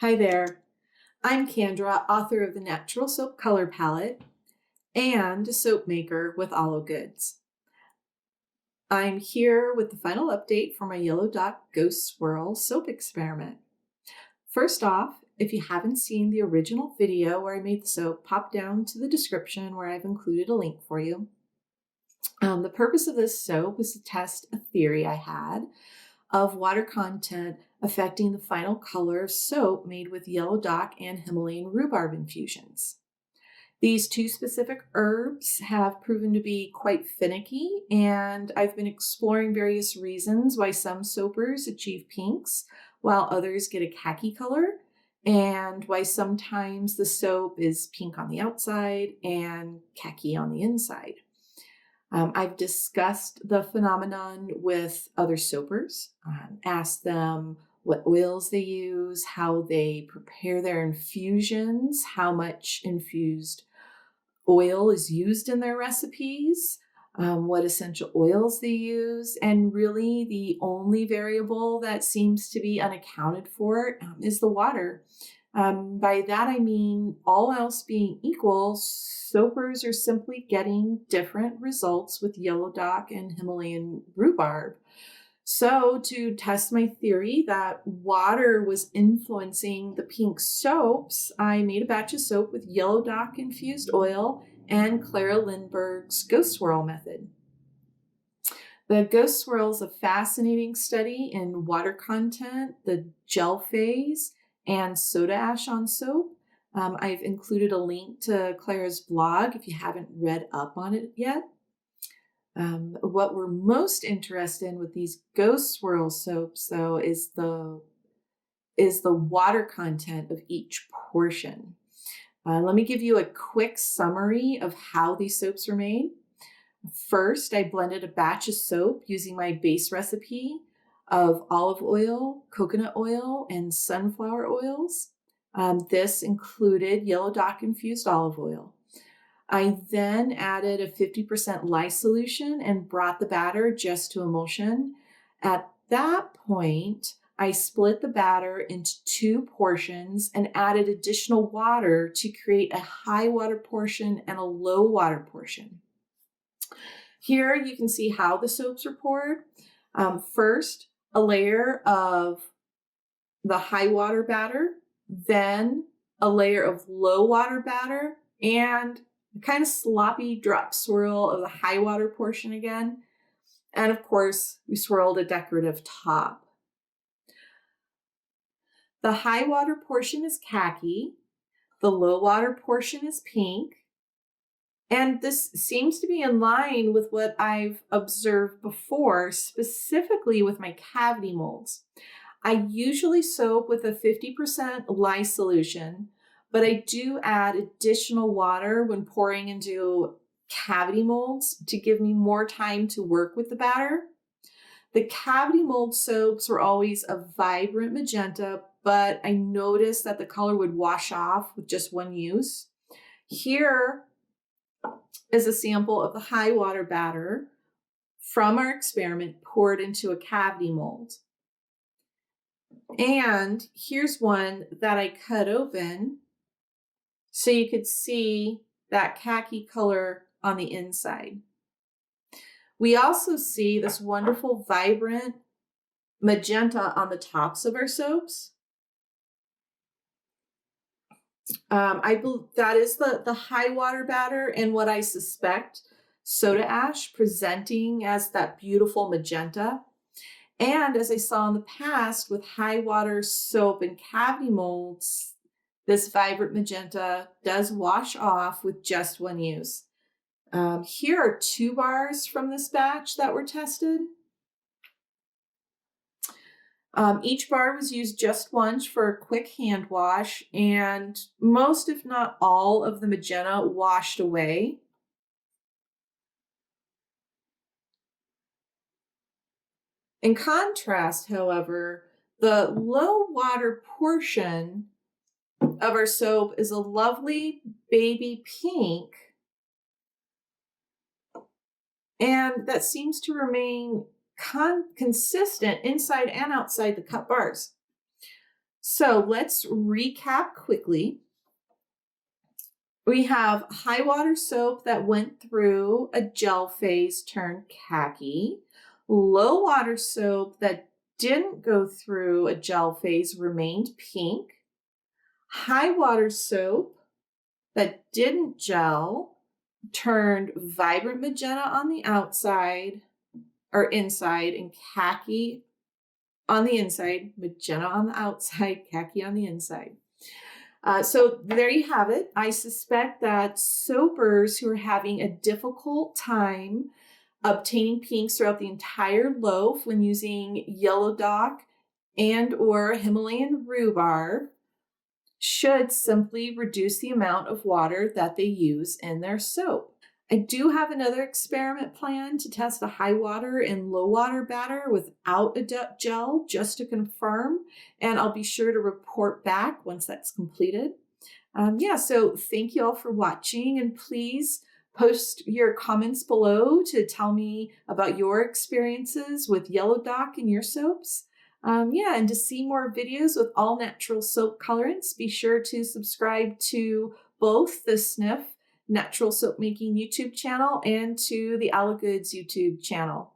Hi there. I'm Kendra, author of the Natural Soap Color Palette and a soap maker with Aloe Goods. I'm here with the final update for my Yellow Dock Ghost Swirl soap experiment. First off, if you haven't seen the original video where I made the soap, pop down to the description where I've included a link for you. The purpose of this soap was to test a theory I had of water content affecting the final color of soap made with Yellow Dock and Himalayan rhubarb infusions. These two specific herbs have proven to be quite finicky, and I've been exploring various reasons why some soapers achieve pinks while others get a khaki color, and why sometimes the soap is pink on the outside and khaki on the inside. I've discussed the phenomenon with other soapers, asked them what oils they use, how they prepare their infusions, how much infused oil is used in their recipes, what essential oils they use, and really the only variable that seems to be unaccounted for is the water. By that I mean, all else being equal, soapers are simply getting different results with Yellow Dock and Himalayan rhubarb. So to test my theory that water was influencing the pink soaps, I made a batch of soap with Yellow Dock infused oil and Clara Lindbergh's Ghost Swirl method. The Ghost Swirl is a fascinating study in water content, the gel phase, and soda ash on soap. I've included a link to Clara's blog if you haven't read up on it yet. What we're most interested in with these Ghost Swirl soaps, though, is the water content of each portion. Let me give you a quick summary of how these soaps are made. First, I blended a batch of soap using my base recipe of olive oil, coconut oil, and sunflower oils. This included Yellow Dock infused olive oil. I then added a 50% lye solution and brought the batter just to emulsion. At that point, I split the batter into two portions and added additional water to create a high water portion and a low water portion. Here you can see how the soaps are poured. First, a layer of the high water batter, then a layer of low water batter, and a kind of sloppy drop swirl of the high water portion again. And of course, we swirled a decorative top. The high water portion is khaki, the low water portion is pink, and this seems to be in line with what I've observed before, specifically with my cavity molds. I usually soap with a 50% lye solution, but I do add additional water when pouring into cavity molds to give me more time to work with the batter. The cavity mold soaps were always a vibrant magenta, but I noticed that the color would wash off with just one use. Here is a sample of the high water batter from our experiment poured into a cavity mold. And here's one that I cut open so you could see that khaki color on the inside. We also see this wonderful vibrant magenta on the tops of our soaps. I believe that is the high water batter and what I suspect soda ash presenting as that beautiful magenta. And as I saw in the past with high water soap and cavity molds, this vibrant magenta does wash off with just one use. Here are 2 bars from this batch that were tested. Each bar was used just once for a quick hand wash, and most, if not all, of the magenta washed away. In contrast, however, the low water portion of our soap is a lovely baby pink, and that seems to remain consistent inside and outside the cut bars. So So let's recap quickly. We have high water soap that went through a gel phase, turned khaki. Low water soap that didn't go through a gel phase, remained pink. High water soap that didn't gel, turned vibrant magenta on the outside or inside, and khaki on the inside, magenta on the outside, khaki on the inside. So there you have it. I suspect that soapers who are having a difficult time obtaining pinks throughout the entire loaf when using Yellow Dock and or Himalayan rhubarb should simply reduce the amount of water that they use in their soap. I do have another experiment planned to test a high water and low water batter without a gel just to confirm, and I'll be sure to report back once that's completed. So thank you all for watching, and please post your comments below to tell me about your experiences with Yellow Dock and your soaps. And to see more videos with all natural soap colorants, be sure to subscribe to both the Sniff Natural Soap Making YouTube channel and to the Allo Goods YouTube channel.